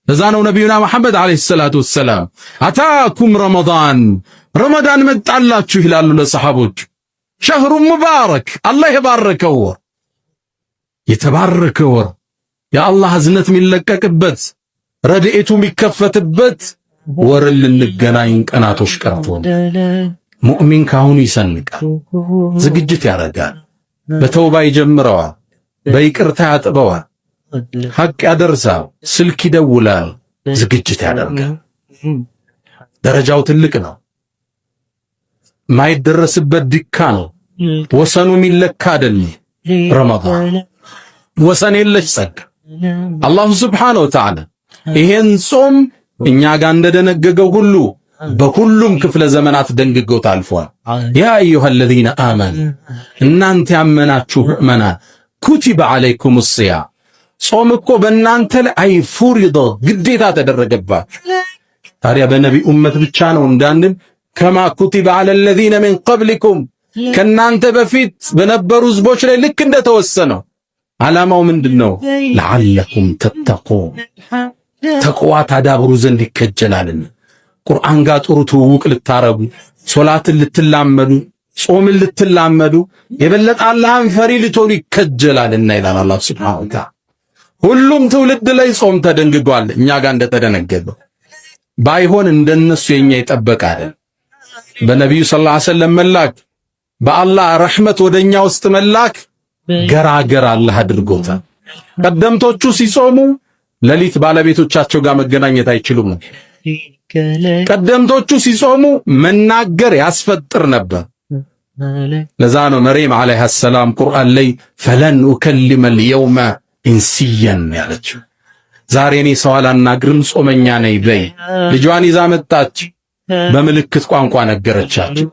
ለዛ ነው ነብዩና መሐመድ አለይሂ ሰላቱ ወሰላም አታኩም ረመዳን መጣላችሁ ይላሉ ለሰሃቦች። ሸህሩ ሙባረክ አላህ የባረከው ወር፣ የተባረከ ወር፣ የአላህ እዝነት የሚለቀቅበት ረድኤቱ የሚከፈትበት ወር ልንገናኝ ቀናቶች ቀርተዋል። ሙእሚን ካሁኑ ይሰንቃል፣ ዝግጅት ያደርጋል፣ በተውባ ይጀምረዋል፣ በይቅርታ ያጥበዋል፣ ሐቅ ያደርሳል፣ ስልክ ይደውላል፣ ዝግጅት ያደርጋል። ደረጃው ትልቅ ነው፣ ማይደረስበት ድካ ነው። ወሰኑ የሚለካ አይደለም። ረመዳን ወሰን የለሽ ጸጋ። አላሁ ሱብሓነሁ ወተዓላ ይሄን ጾም እኛ ጋር እንደደነገገው ሁሉ በሁሉም ክፍለ ዘመናት ደንግጎት አልፏል። ያ አዩሃለዚነ አመኑ እናንተ ያመናችሁ ምእመናን ኩቲበ ዐለይኩም ሲያም ጾም እኮ በእናንተ ላይ ፉሪዳ ግዴታ ተደረገባችሁ። ታዲያ በነቢይ ኡመት ብቻ ነው እንዳንል ከማ ኩቲበ ዐለል ለዚነ ሚን ቀብሊኩም ከናንተ በፊት በነበሩ ህዝቦች ላይ ልክ እንደተወሰነው። ዓላማው ምንድነው? ለዓለኩም ተተቁን ተቅዋ ታዳብሩ ዘንድ ይከጀላልና ቁርአን ጋር ጥሩ ትውውቅ ልታረጉ፣ ሶላትን ልትላመዱ፣ ጾምን ልትላመዱ፣ የበለጠ አላህን ፈሪ ልትሆኑ ይከጀላልና ይላል አላህ ሱብሓነሁ ወተዓላ። ሁሉም ትውልድ ላይ ጾም ተደንግጓል፣ እኛ ጋር እንደተደነገገው ባይሆን እንደነሱ የኛ ይጠበቃል። በነብዩ ሰለላሁ ዐለይሂ ወሰለም መላክ፣ በአላህ ረህመት ወደኛ ውስጥ መላክ ገራገር አላህ አድርጎታል። ቀደምቶቹ ሲጾሙ ሌሊት ባለቤቶቻቸው ጋር መገናኘት አይችሉም። ቀደምቶቹ ሲጾሙ መናገር ያስፈጥር ነበር። ለዛ ነው መርየም አለይሃ ሰላም ቁርአን ላይ ፈለን ኡከሊመል የውመ ኢንሲየን ያለችው። ዛሬ እኔ ሰው አላናግርም ጾመኛ ነኝ በይ። ልጇን ይዛ መጣች፣ በምልክት ቋንቋ ነገረቻቸው።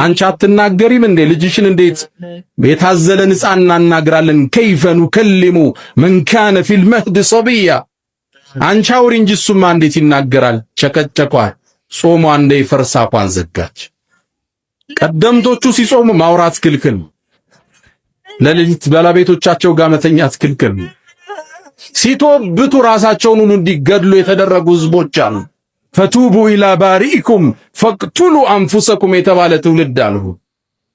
አንቺ አትናገሪም እንዴ? ልጅሽን እንዴት የታዘለን ሕፃን እናናግራለን? ከይፈ ኑከሊሙ መን ካነ ፊል መህድ ሰቢያ። አንቺ አውሪ እንጂ እሱማ እንዴት ይናገራል? ቸከቸኳት። ጾሟ እንደ ፈርሳ ቋን ዘጋች። ቀደምቶቹ ሲጾሙ ማውራት ክልክል፣ ለሌሊት ባለቤቶቻቸው ጋር መተኛት ክልክል። ሲቶብቱ ራሳቸውን ሁሉ እንዲገድሉ የተደረጉ ህዝቦች አሉ። ፈቱቡ ኢላ ባሪኢኩም ፈቅቱሉ አንፉሰኩም የተባለ ትውልድ አሉ።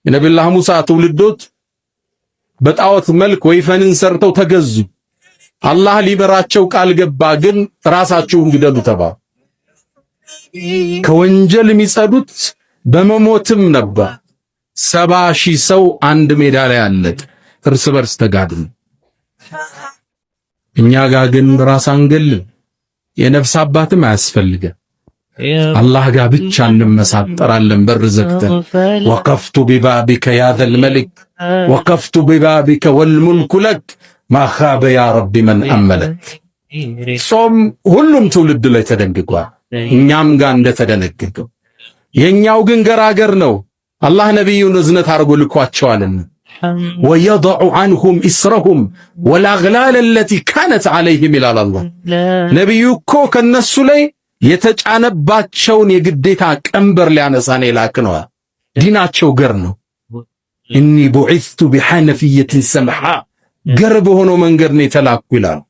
የነብዩላህ ሙሳ ትውልዶች በጣዖት መልክ ወይፈንን ሰርተው ተገዙ። አላህ ሊበራቸው ቃል ገባ፣ ግን ራሳቸውን ግደሉ ተባሉ። ከወንጀል የሚጸዱት በመሞትም ነበር። 70,000 ሰው አንድ ሜዳ ላይ አለቀ፣ እርስ በርስ ተጋድሞ። እኛ ጋር ግን ራስ አንገል፣ የነፍስ አባትም አያስፈልገን፣ አላህ ጋር ብቻ እንመሳጠራለን በር ዘግተን። ወቀፍቱ ቢባቢከ ያ ዘል መሊክ ወቀፍቱ ቢባቢከ ወልሙልኩ ለክ ማኻበ ያ ረቢ መን አመለክ። ጾም ሁሉም ትውልድ ላይ ተደንግጓል፣ እኛም ጋር እንደተደነገገው። የኛው ግን ገራገር ነው። አላህ ነብዩን እዝነት አድርጎ ልኳቸዋልና ወየضዑ ዐንሁም ኢስረሁም ወልአግላል አለቲ ካነት ዐለይሂም ይላል አላህ። ነብዩ እኮ ከነሱ ላይ የተጫነባቸውን የግዴታ ቀንበር ሊያነሳን የላክነው ዲናቸው ገር ነው። እኒ ቡዒስቱ ቢሐነፊየትን ሰምሓ ገር በሆነው መንገድ ነው የተላኩ ይላል።